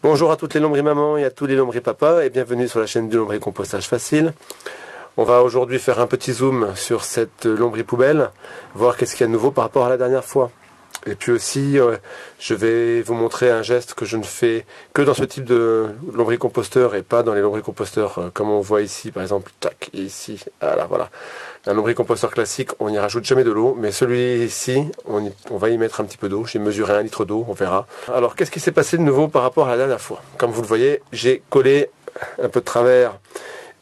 Bonjour à toutes les lombriers-mamans et à tous les lombriers-papas et bienvenue sur la chaîne du lombrier-compostage facile. On va aujourd'hui faire un petit zoom sur cette lombrier-poubelle, voir qu'est-ce qu'il y a de nouveau par rapport à la dernière fois. Et puis aussi, je vais vous montrer un geste que je ne fais que dans ce type de lombrier-composteur et pas dans les lombrier-composteurs comme on voit ici, par exemple, tac, ici, voilà. Un lombrier-composteur classique, on n'y rajoute jamais de l'eau, mais celui-ci, on va y mettre un petit peu d'eau. J'ai mesuré 1 litre d'eau, on verra. Alors, qu'est-ce qui s'est passé de nouveau par rapport à la dernière fois? Comme vous le voyez, j'ai collé un peu de travers,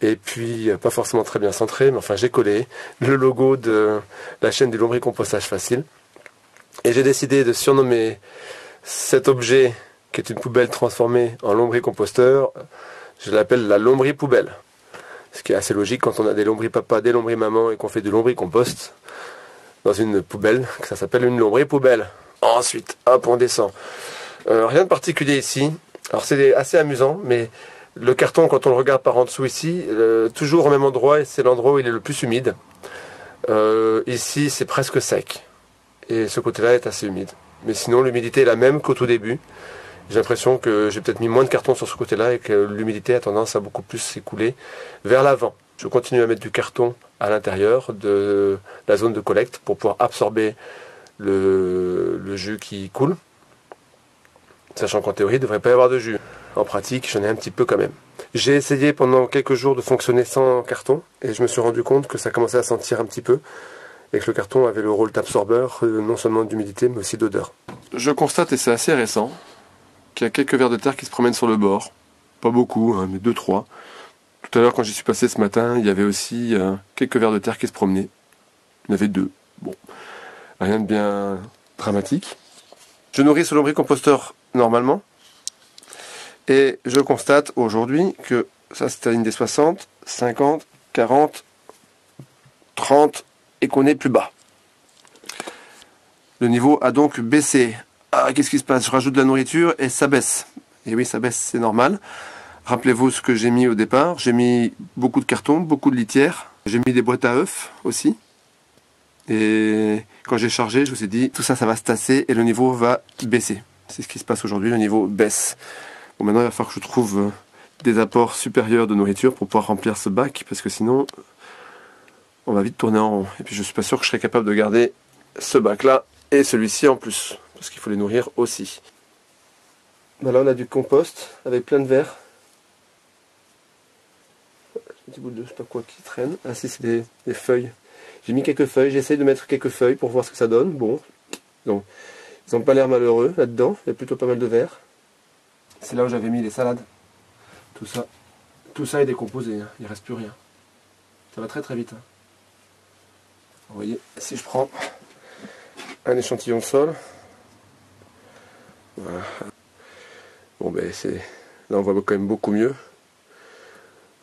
et puis pas forcément très bien centré, mais enfin j'ai collé le logo de la chaîne du lombrier-compostage facile. Et j'ai décidé de surnommer cet objet, qui est une poubelle transformée en lombrier-composteur, je l'appelle la lombrier-poubelle. Ce qui est assez logique quand on a des lombriers-papas, des lombriers-mamans et qu'on fait du lombrier-compost dans une poubelle, que ça s'appelle une lombrier-poubelle. Ensuite, hop, on descend. Rien de particulier ici. Alors c'est assez amusant, mais le carton, quand on le regarde par en dessous ici, toujours au même endroit, et c'est l'endroit où il est le plus humide. Ici, c'est presque sec. Et ce côté-là est assez humide. Mais sinon, l'humidité est la même qu'au tout début. J'ai l'impression que j'ai peut-être mis moins de carton sur ce côté-là et que l'humidité a tendance à beaucoup plus s'écouler vers l'avant. Je continue à mettre du carton à l'intérieur de la zone de collecte pour pouvoir absorber le jus qui coule. Sachant qu'en théorie, il ne devrait pas y avoir de jus. En pratique, j'en ai un petit peu quand même. J'ai essayé pendant quelques jours de fonctionner sans carton et je me suis rendu compte que ça commençait à sentir un petit peu et que le carton avait le rôle d'absorbeur non seulement d'humidité mais aussi d'odeur. Je constate, et c'est assez récent, qu'il y a quelques vers de terre qui se promènent sur le bord. Pas beaucoup, hein, mais 2-3. Tout à l'heure, quand j'y suis passé ce matin, il y avait aussi quelques vers de terre qui se promenaient. Il y en avait 2. Bon, rien de bien dramatique. Je nourris ce lombrier-composteur normalement. Et je constate aujourd'hui que ça c'est la ligne des 60, 50, 40, 30 et qu'on est plus bas. Le niveau a donc baissé. Ah, qu'est-ce qui se passe? Je rajoute de la nourriture et ça baisse. Et oui, ça baisse, c'est normal. Rappelez-vous ce que j'ai mis au départ. J'ai mis beaucoup de carton, beaucoup de litières. J'ai mis des boîtes à œufs aussi. Et quand j'ai chargé, je vous ai dit, tout ça, ça va se tasser et le niveau va baisser. C'est ce qui se passe aujourd'hui, le niveau baisse. Bon, maintenant, il va falloir que je trouve des apports supérieurs de nourriture pour pouvoir remplir ce bac, parce que sinon, on va vite tourner en rond. Et puis, je suis pas sûr que je serai capable de garder ce bac-là et celui-ci en plus, parce qu'il faut les nourrir aussi. Ben là, on a du compost avec plein de verre. Un petit bout de je sais pas quoi qui traîne. Ah si, c'est des feuilles. J'ai mis quelques feuilles, j'essaye de mettre quelques feuilles pour voir ce que ça donne. Bon, donc, ils n'ont pas l'air malheureux là-dedans, il y a plutôt pas mal de verre. C'est là où j'avais mis les salades. Tout ça est décomposé, hein. Il ne reste plus rien. Ça va très très vite. Hein. Vous voyez, si je prends un échantillon de sol, voilà. Bon ben là on voit quand même beaucoup mieux.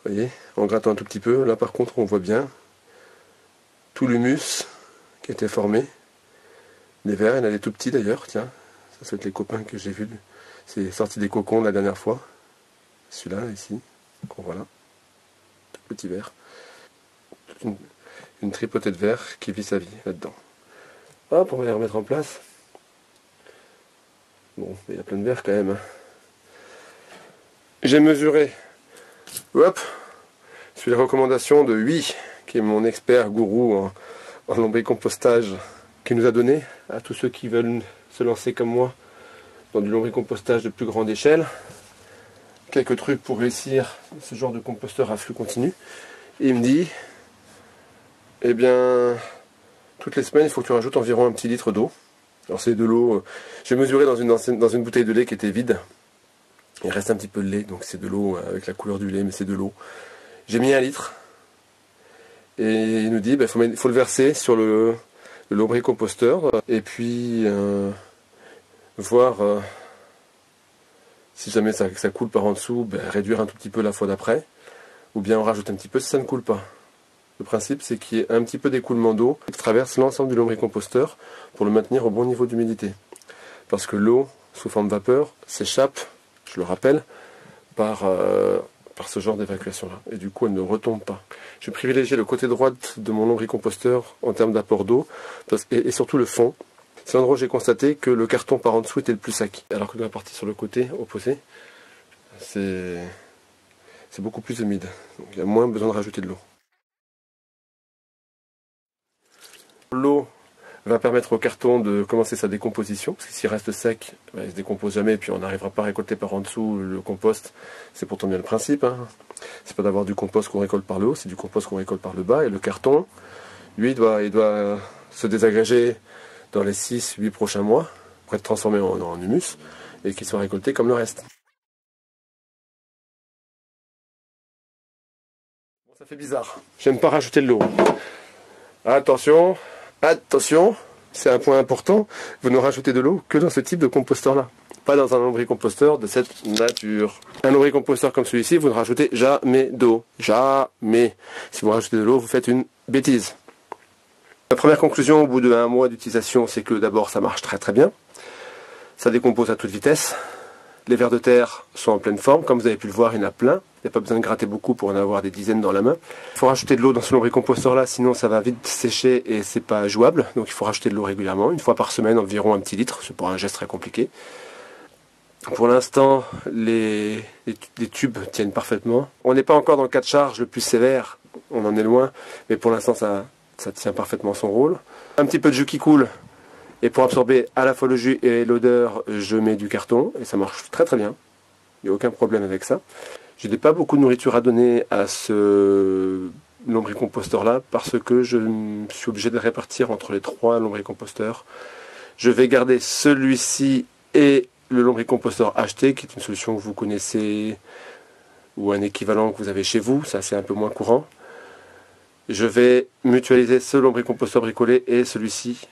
Vous voyez, en grattant un tout petit peu, là par contre on voit bien tout l'humus qui était formé. Les vers, il y en a des tout petits d'ailleurs, tiens, ça va être les copains que j'ai vus. C'est sorti des cocons la dernière fois. Celui-là, ici, donc voilà, tout petit vers. Une tripotée de vers qui vit sa vie là-dedans. Hop, on va les remettre en place. Bon, il y a plein de vers quand même. Hein. J'ai mesuré, hop, sur les recommandations de Huy, qui est mon expert gourou en lombrier-compostage, qui nous a donné à tous ceux qui veulent se lancer comme moi dans du lombrier-compostage de plus grande échelle. Quelques trucs pour réussir ce genre de composteur à flux continu. Et il me dit, eh bien, toutes les semaines, il faut que tu rajoutes environ 1 petit litre d'eau. Alors c'est de l'eau, j'ai mesuré dans une bouteille de lait qui était vide. Il reste un petit peu de lait, donc c'est de l'eau avec la couleur du lait, mais c'est de l'eau. J'ai mis 1 litre. Et il nous dit, il faut le verser sur le lombrier-composteur. Et puis, voir si jamais ça coule par en dessous, réduire un tout petit peu la fois d'après. Ou bien on rajoute un petit peu si ça ne coule pas. Le principe, c'est qu'il y ait un petit peu d'écoulement d'eau qui traverse l'ensemble du lombrier-composteur pour le maintenir au bon niveau d'humidité. Parce que l'eau, sous forme de vapeur, s'échappe, je le rappelle, par ce genre d'évacuation-là. Et du coup, elle ne retombe pas. Je vais privilégier le côté droit de mon lombrier-composteur en termes d'apport d'eau, et surtout le fond. C'est l'endroit où j'ai constaté que le carton par en dessous était le plus sec. Alors que dans la partie sur le côté opposé, c'est beaucoup plus humide. Donc il y a moins besoin de rajouter de l'eau. L'eau va permettre au carton de commencer sa décomposition, parce que s'il reste sec, il ne se décompose jamais, et puis on n'arrivera pas à récolter par en dessous le compost. C'est pourtant bien le principe. Hein. C'est pas d'avoir du compost qu'on récolte par le haut, c'est du compost qu'on récolte par le bas. Et le carton, lui, il doit se désagréger dans les 6-8 prochains mois, pour être transformé en humus, et qu'il soit récolté comme le reste. Bon, ça fait bizarre. J'aime pas rajouter de l'eau. Attention, attention, c'est un point important, vous ne rajoutez de l'eau que dans ce type de composteur-là. Pas dans un lombricomposteur de cette nature. Un lombricomposteur comme celui-ci, vous ne rajoutez jamais d'eau. Jamais. Si vous rajoutez de l'eau, vous faites une bêtise. La première conclusion au bout de 1 mois d'utilisation, c'est que d'abord ça marche très très bien. Ça décompose à toute vitesse. Les vers de terre sont en pleine forme. Comme vous avez pu le voir, il y en a plein. Il n'y a pas besoin de gratter beaucoup pour en avoir des dizaines dans la main. Il faut rajouter de l'eau dans ce lombricomposteur là, sinon ça va vite sécher et c'est pas jouable. Donc il faut rajouter de l'eau régulièrement, 1 fois par semaine, environ un petit litre. C'est pour un geste très compliqué. Pour l'instant, les tubes tiennent parfaitement. On n'est pas encore dans le cas de charge le plus sévère, on en est loin, mais pour l'instant ça tient parfaitement son rôle. Un petit peu de jus qui coule, et pour absorber à la fois le jus et l'odeur, je mets du carton, et ça marche très très bien. Il n'y a aucun problème avec ça. Je n'ai pas beaucoup de nourriture à donner à ce lombricomposteur là, parce que je suis obligé de répartir entre les 3 lombricomposteurs. Je vais garder celui-ci et le lombricomposteur acheté, qui est une solution que vous connaissez, ou un équivalent que vous avez chez vous, ça c'est un peu moins courant. Je vais mutualiser ce lombricomposteur bricolé et celui-ci,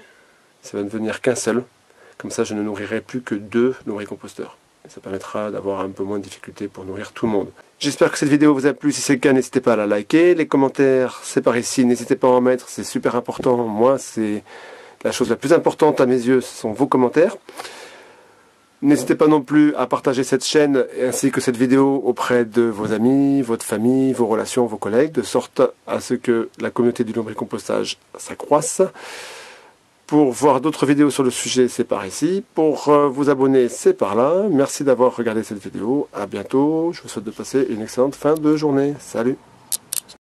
ça va ne devenir qu'un seul. Comme ça je ne nourrirai plus que 2 lombricomposteurs. Ça permettra d'avoir un peu moins de difficultés pour nourrir tout le monde. J'espère que cette vidéo vous a plu. Si c'est le cas, n'hésitez pas à la liker. Les commentaires, c'est par ici, n'hésitez pas à en mettre, c'est super important. Moi, c'est la chose la plus importante à mes yeux, ce sont vos commentaires. N'hésitez pas non plus à partager cette chaîne ainsi que cette vidéo auprès de vos amis, votre famille, vos relations, vos collègues, de sorte à ce que la communauté du lombricompostage s'accroisse. Pour voir d'autres vidéos sur le sujet, c'est par ici. Pour vous abonner, c'est par là. Merci d'avoir regardé cette vidéo. À bientôt. Je vous souhaite de passer une excellente fin de journée. Salut!